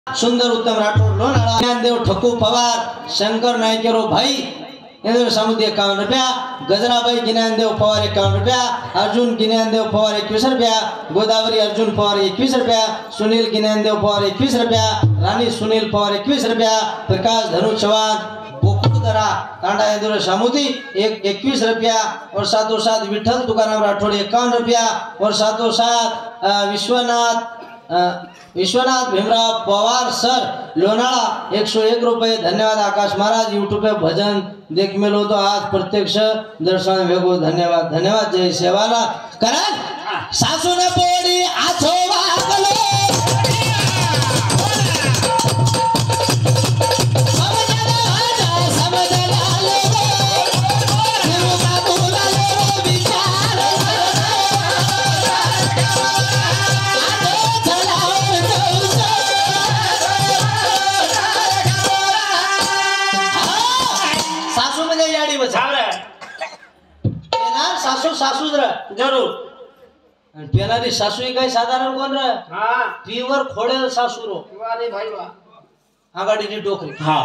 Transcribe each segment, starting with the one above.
सुंदर उत्तम राठोड लोणाळा, ज्ञानदेव ठकू पवार, शंकर नायकेरो भाई इंद्र सामुद्री 51 रुपया, गजराबाई ज्ञानदेव पवार 51 रुपया, अर्जुन ज्ञानदेव पवार 21 रुपया, गोदावरी अर्जुन पवार 21 रुपया, सुनील ज्ञानदेव पवार 21 रुपया, राणी सुनील पवार 21 रुपया, प्रकाश धनु चौहान बोकुदरा तांडा इंद्र सामुद्री 21 रुपया और साथों साथ विठल तुकाराम राठोड 51 रुपया और साथों साथ विश्वनाथ भीमराव पवार सर लोनाळा 101 रुपये। धन्यवाद आकाश महाराज। यूट्यूब पे भजन देख मिलो तो आज प्रत्यक्ष दर्शन वेगो। धन्यवाद धन्यवाद। जय सेवाला करण सासूने पोडी आछो वागलो सासू जरूर पेनारी सासू ही काही साधारण कोण रे? हां पीवर खोडेल सासू रो वारे भाई वा आगाडीनी डोकरी हां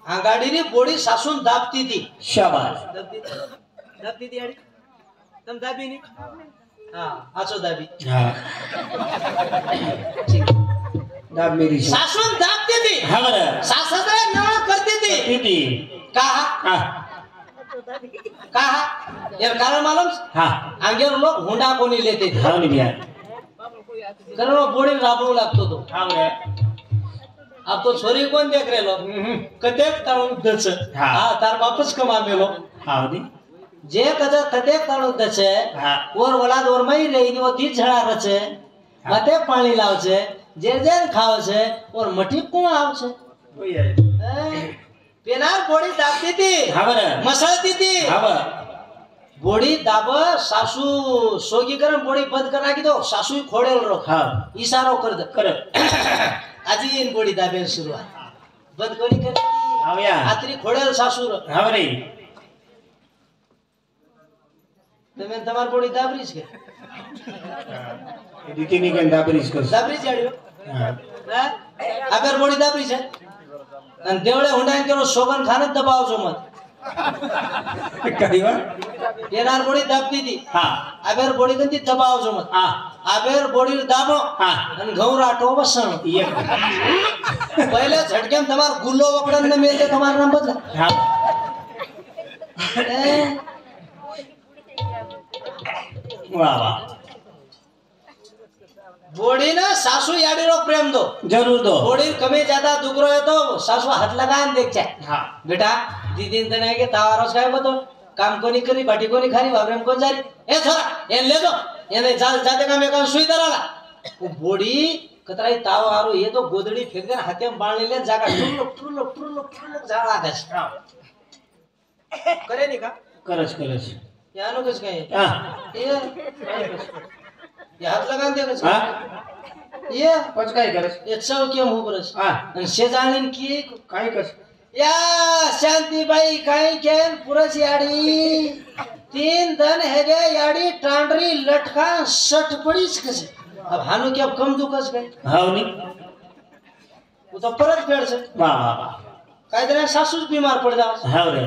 आगाडीनी बोडी सासून दाबती ती शाबाश दाबती ती आडी तम दाबी नी हां आचो दाबी हां दाब मेरी सासून दाबती ती हां बरं सासरे नळ करती ती का हां कहा यार कारण मालूम हाँ आगे लोग हुंडा को नहीं लेते थे हाँ नहीं भैया करो बोड़ी राबड़ू लगतो तो हाँ रे अब तो छोरी कौन देख रहे लोग कतेक ताणून दच हाँ तार वापस कमा मेलो हाँ दी जे कजा कतेक ताणून दच हाँ और वलाद और मई रही वो 30 झड़ा रचे मते पानी लावचे जे जे खावचे और मठी कोण आवचे वही है पेनार बोडी दाबती ती हां बरं मसळती ती हां बरं बोडी दाब सासू सोगी करन बोडी बंद करा की तो सासू खोडेल रो हां इशारो कर आजी इन बोडी दाबेल सुरुवात बंद कोणी कर हां या आतरी खोडेल सासू रो हां बरे તમે તમાર બોડી દાબરીશ કે દીકીની કે દાબરીશ કર દાબરીશ જાડ્યો હા અગર બોડી દાબરીશ છે અને દેવળે હુંડાઈ કેરો શોગન ખાને દબાવજો મત કઈવા એનાર બોડી દાબતી હતી હા આબેર બોડી ગંદી દબાવજો મત હા આબેર બોડી દાબો હા અને ઘઉં રાટો વસણ પહેલે ઝટકેમ તમાર ગુલ્લો વકડન ને મેલ દે તમાર નામ બદલા હા વાહ વાહ बोडी ना सासू याडीरो प्रेम दो जरूर दो बोडी कमी ज्यादा दुगरो है तो सासू हाथ लगान देख चाहे हाँ बेटा दीदी तने के तावारोस काय बतो काम कोनी करी बाटी कोनी खारी बाबरेम कोण जारी ए छोरा एन ले दो एने जाते काम एका सुई दराला वो बोडी कतराई तावारो ये तो गोदड़ी फेंक दे हाथे बाळले ले जागा टुरलो जाळा दस करे नी का करस यानो कस काय हां ये हाथ लगान दे कस हां ये पच काय करस ये चव केम हो बरस हां आणि शेजाणीन की काय कस या शांतीबाई काय केन पुरस याडी 3 धन हेगे याडी टांडरी लटका सट पडीस कस अब हानो के अब कम दुखस काय हावनी वो तो परत फेड से वाह वाह काय तने सासूच बीमार पड़ जास हाव रे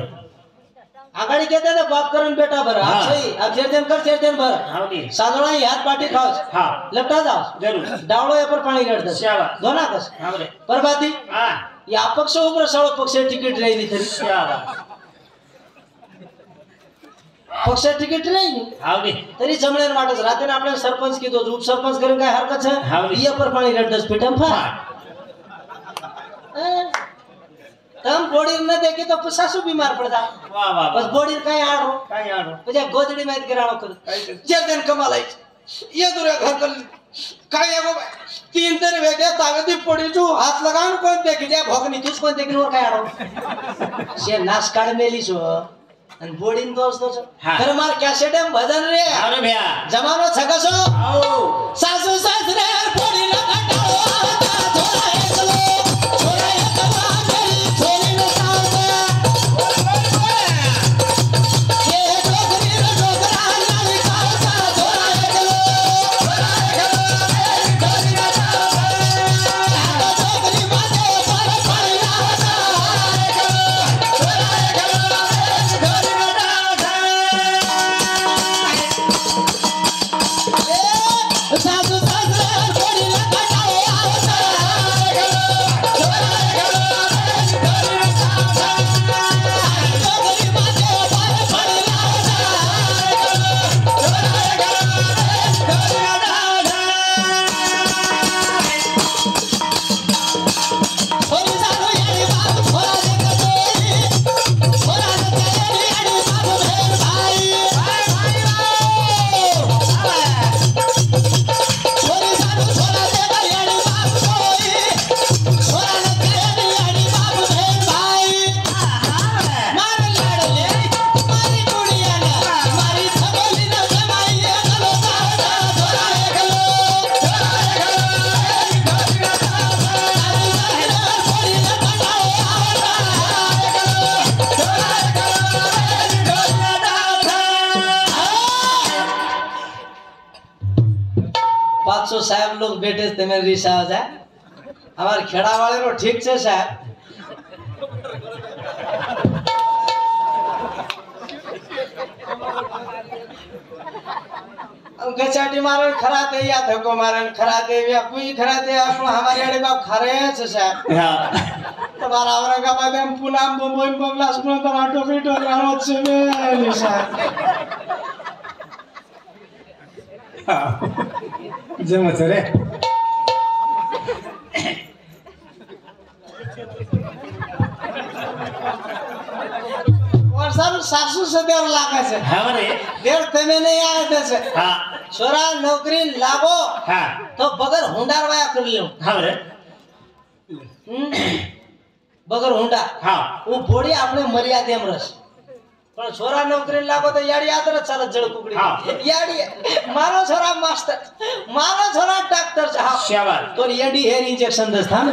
आगाडी कहते थे बाप करन बेटा भर हाँ। सही अब चेरजन कर चेरजन भर हाँ सादोड़ा ही हाथ पाटी खाओ हाँ लपटा जाओ जरूर डावड़ो ये पर पानी रेड दस शाबाश दोना कस हाँ बरे पर बाती हाँ ये अपक्ष ऊपर सड़ो पक्ष टिकट रही नहीं थी शाबाश पक्ष टिकट रही नहीं हाँ नहीं तरी जमने वाटस राते ने अपने सरपंच की दो उप सरपंच करें काय हरकत है हाँ ये पर पानी रेड दस पीठम फा तम बोडी न देखे तो सासू बीमार पड़ जा वाह वाह बस बोडी काय आडो म्हणजे गोदडी माहित कराळो कर जे दिन कमालाई ये दुरे घर कर काय एगो 3 तर वेगळे तागती पडी तू हात लगान कोण देखी जे भोगनी तुझ कोण देखी वर काय आडो शे नाश काढ मेली सो आणि बोडीन दोस्तो तर मार कॅसेट भजन रे अरे भैया जमानो छगसो आओ सासू सासरे बोडी न कटाओ थोड़ा एकलो थोड़ा एकलो साहब लोग बेटे तमें रिसा हो जाए हमारे खेड़ा वाले रो ठीक से साहब गचाटी मारन खराते या धक्को मारन खराते या कोई खराते आपण हमारे अडे बाप खरे छ साहब तुम्हारा औरंगाबाद में पुणे मुंबई बंगला सुन तो ऑटो फिटो रावत से में साहब जमत रे और सब सासू से देर लागे से हां रे देर तमे नहीं आए थे से हां छोरा नौकरी लागो हां तो बगर हुंडार वाया कर लियो हां रे बगर हुंडा हां वो बोडी आपने मर्यादे में रस पण छोरा नौकरी लागो तो याडी आदर चालत जळ कुकडी याडी मारो छोरा मास्टर मारो छोरा डॉक्टर हां शाबाश तो याडी हेर इंजेक्शन दस था ने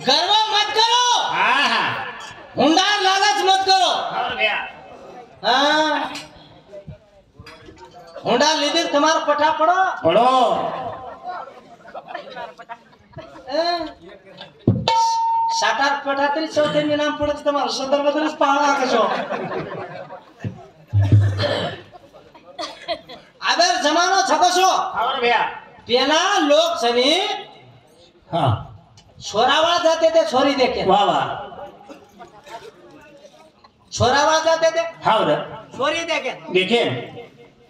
गर्व मत करो हां हां हुंडा लालच मत करो और भैया हां हुंडा लीधे तुम्हारा पठा पड़ो पढ़ो साठार पठा तरी चौथे नाम पडत तुम्हाला संदर्भ तरच पाहला कसो अगर जमानो छकसो और भैया पेना लोग सनी हां छोरावाळ जाते थे छोरी देखे वाह वाह छोरावाळ जाते थे हां रे छोरी देखे देखे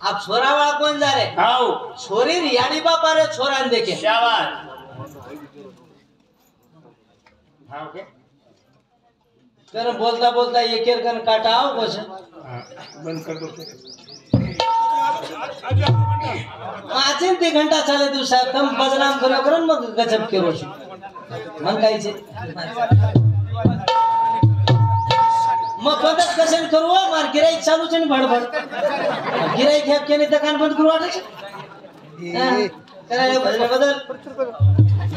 अब छोरावाळ कौन जा रहे आओ छोरी यानी बापा रे छोरा देखे शाबाश हां ओके कर बोलता बोलता एक एक कन काटा आओ कुछ बंद कर दो आजन ते घंटा चाले तू साहेब तुम बदनाम करो करून मग गजब केरो छु मन काय छे मग बंद कसन करू मार गिराईक चालू छे भडभड गिराईक हे केने दुकान बंद करू वाटे छे कराय बदल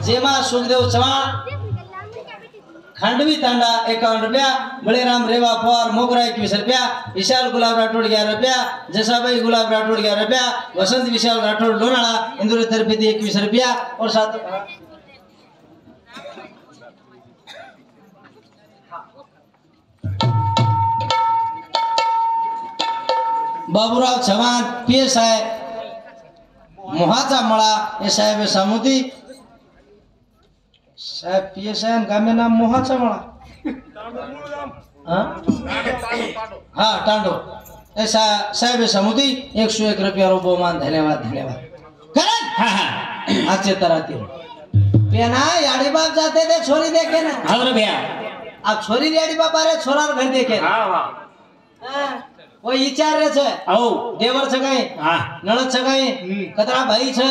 जेमा सुखदेव चव्हाण खांडवी तांडा 51 रुपया बळेराम रेवा पवार मोगरा 21 रुपया विशाल गुलाब राठोड 11 रुपया जसाबाई गुलाब राठोड 11 रुपया वसंत विशाल राठोड लोनाळा इंदुरी तरफे 21 रुपया और साथ बाबूराव चव्हाण पीएसआय मोहाचा मळा हे साहेब सामुदी साहेब पीएसआय गामे नाम मोहाचा मळा हाँ टांडो ऐसा साहेब समुदी 101 रुपया रो बहुमान धन्यवाद धन्यवाद करण हां हां अच्छे तरह ती पेना याडी बाप जाते थे छोरी देखे ना और भैया अब छोरी याडी बाप आ रे छोरा घर देखे हां वाह वो विचार रे छे आओ देवर छ गई हां नळद छ गई कतरा भाई छ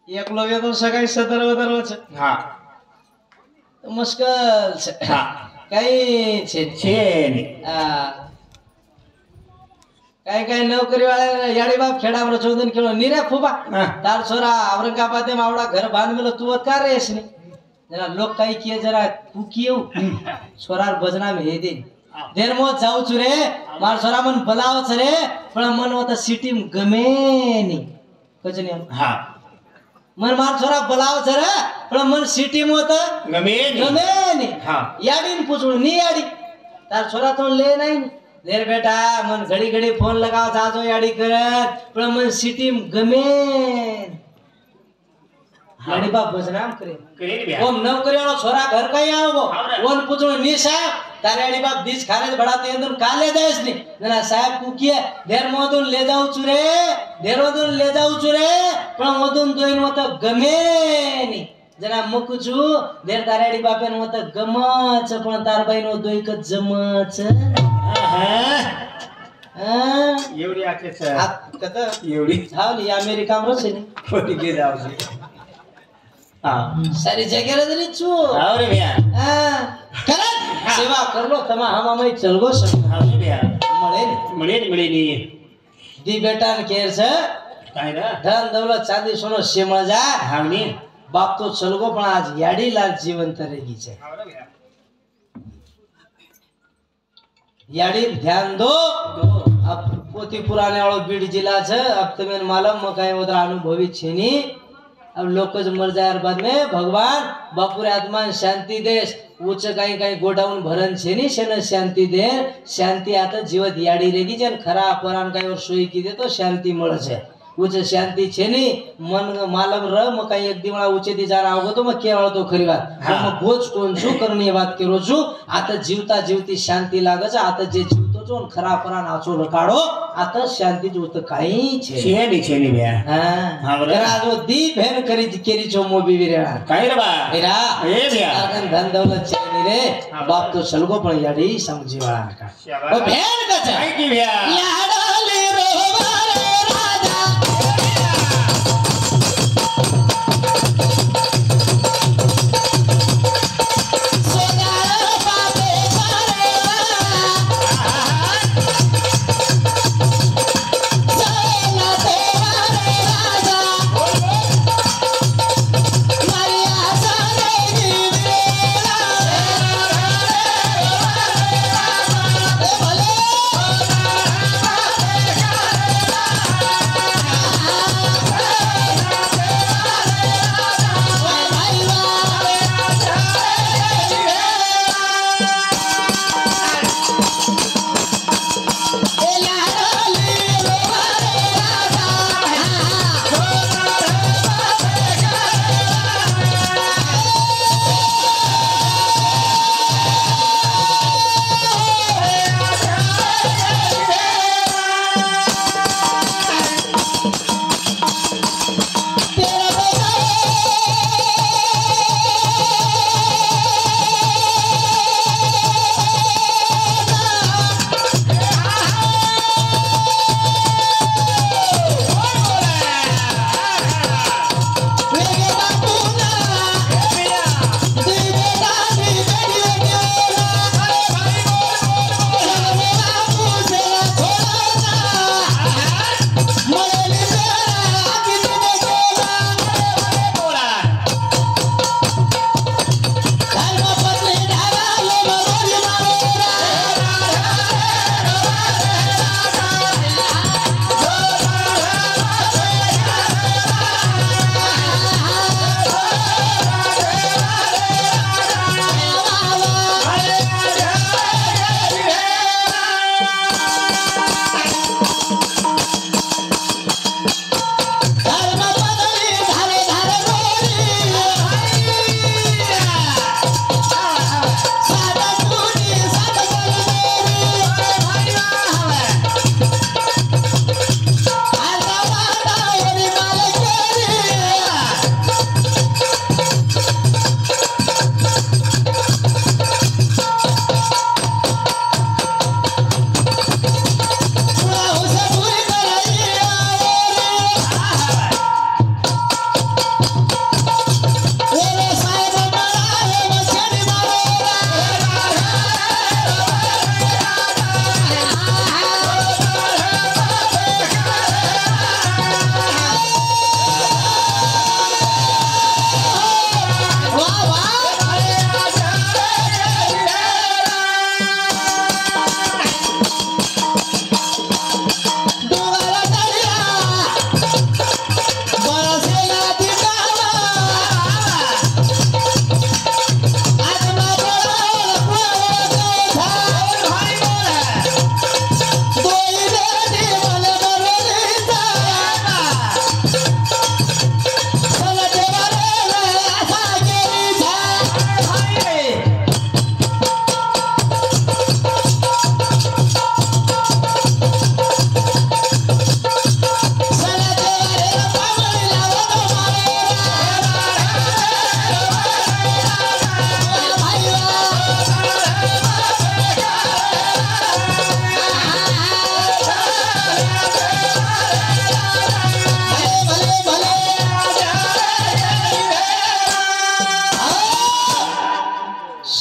एकलो वे तो सगाई 17 छ हां मुश्किल छे हां काही छे काय काय नोकरी वाले याडी बाप खेडा वर 14 किलो निरे फुबा तार छोरा औरंगाबाद में आवडा घर बांध मिलो तू का रेस ने जरा लोग काही किए जरा कुकियो छोरा बजना में हे दे देर मो जाऊ छु रे मार छोरा मन बलाव छ रे पण मन होता सिटी में गमे नी कजने हां मन मार छोरा बलाव छ रे पण मन सिटी में होता गमे नी हां याडी ने पूछू नी याडी तार छोरा तो ले नहीं देर बेटा मन घड़ी घड़ी फोन लगाओ जाजो याडी करत पण मन सिटी में गमे याडी बाप बदनाम करे भैया ओम नौकरी वाला छोरा घर कहीं आओ ओन पूछो नी साहब तारे याडी बाप दिस खाने बढ़ाते हैं काले जायस नी ना साहब कुकिए देर मोदून ले जाऊ चुरे देर मोदून ले जाऊ चुरे पण मोदून दोइन मत गमे नी जना मुकुचू देर तारे याडी बापेन मत गमच पण तार बहिनो दोई क जमच एवढी आके सर कत एवढी हाव नी अमेरिका में रोचे नी छोटी के जाऊ से हां सारी जगह रे चू और भैया कर सेवा कर लो तमा हम में चल गो हां भैया મળે ની दी बेटा ने केर से काय रे धन दौलत चांदी सोनो सिमळ जा हां नी बाप तो चल गो पण आज याडी लाल जीवन तरेगी छे याडी ध्यान दो अब पोती पुराने वालों बीड़ जिला छे अब तुम्हें मालूम मकाई उधर अनुभवी छेनी अब लोग कुछ मर जाए बाद में भगवान बापुरे आत्मा शांति देश उच्च काही काही गोडाऊन भरण छेनी शेन शांति दे शांति आता जीवत याडी रेगी जन खरा अपरान काही और सोई की दे तो शांति मळ छे उच्च शांति छेनी मन मालम र म काही एक दिवळा उच्च दी जारा आवगो तो म केवळ तो खरी बात म बोज कोण छु करणी बात केरो छु आता जीवता जीवती शांति लागज आता जे जीवतो जो खरा अपरान आचो लकाडो आता शांति जोत काही छे छेनी भैया हां करा जो दी भेन करी केरी छो मोबी विरेणा काय रे बा एरा ए भैया अगन धन दौलत छेनी रे बाप तो सलगो पण याडी समजीवाळा का ओ भेन का छे काय की भैया याडले रोवारे राजा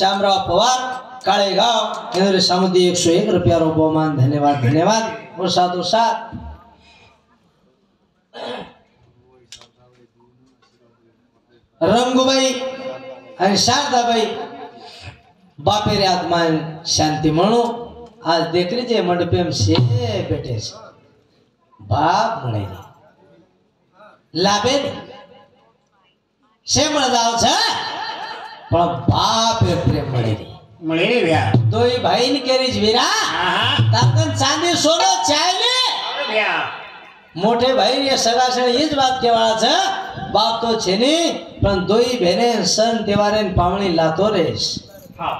श्यामराव पवार काळेगाव यांनी सामुदी 101 रुपया बहुमान धन्यवाद धन्यवाद और साथों साथ रंगूबाई आणि शारदाबाई बापेरे आत्मा शांती म्हणू आज देखरी जे मंडपेम से बेटे से बाप मणे लाभे से मळ जाव छ पण बाप ए प्रेम मळे मळे रे भ्या दोई भाईन केरीज वीरा ताकन चांदी सोनं चायले भ्या मोठे भाई ये सगासण हीच बात केवाळा छ बाप तो छेनी पण दोई भेने सन तेवारे पावणी लातो रेस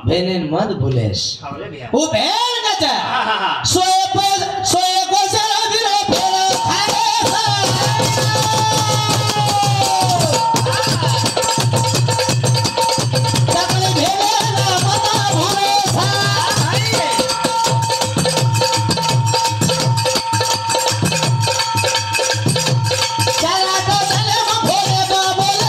भेने मत भूलेस ओ भेन कचा सोए को सरा बिरो फेरा खाए तकले भेने ना मता भरोसा चला तो चले भोले तो बोले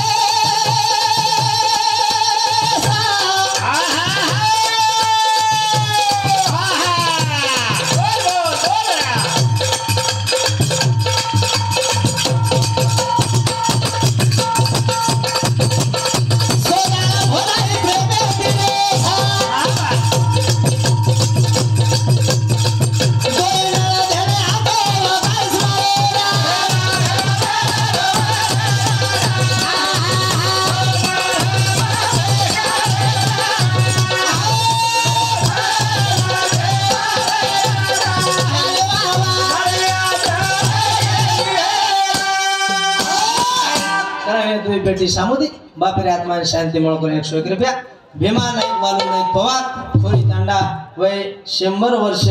बेटी सामुदी बापेरे आत्मा शांती मळकोन 101 रुपया भीमा नाईक वालू नाईक पवार खोरी तांडा वय 100 वर्ष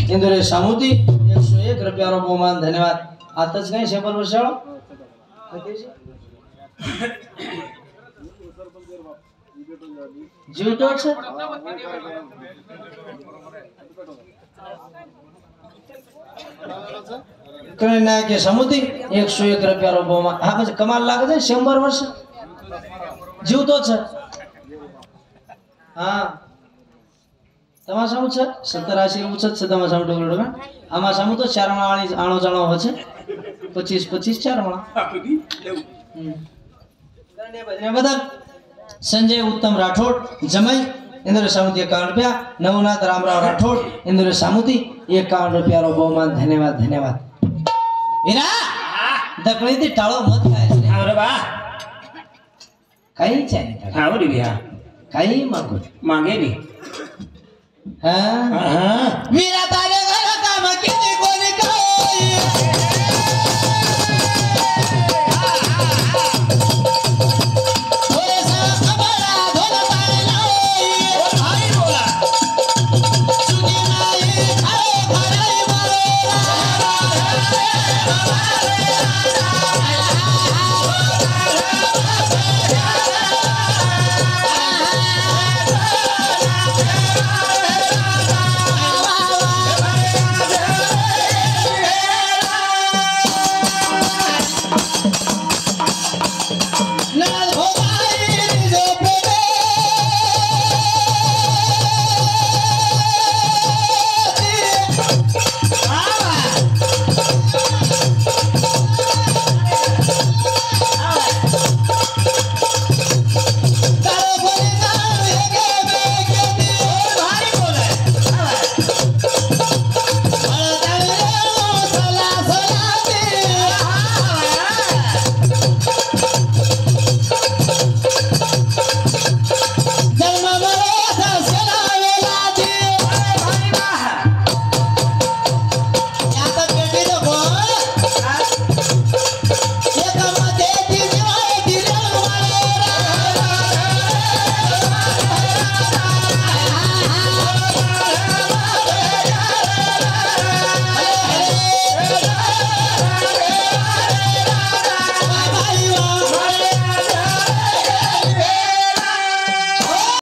इंदुरे सामुदी 101 रुपया रो बहुमान धन्यवाद आताच काय 100 वर्ष जीव तो छ कळना के समुदी 101 रुपया रो बहुमान हा म्हणजे कमाल लागे છે 100 वर्ष जीव तो छ हा તમાસામુ છે 70-80 ઉછત છે તમાસામુ ટોકડો का આમાસામુ તો 4 માળાની આણો જાણો હોય છે 25 4 માળા કરને બજને બદલ संजय उत्तम राठौड़ जमाई इंद्र सामुदी 51 रुपया नवनाथ रामराव राठौड़ इंद्र सामुदी 51 रुपया रो बहुमान धन्यवाद धन्यवाद वीरा दकळी ती टाळो मत काय अरे बा काही चाहिए हां रे भ्या काही मागो मागे नी हां वीरा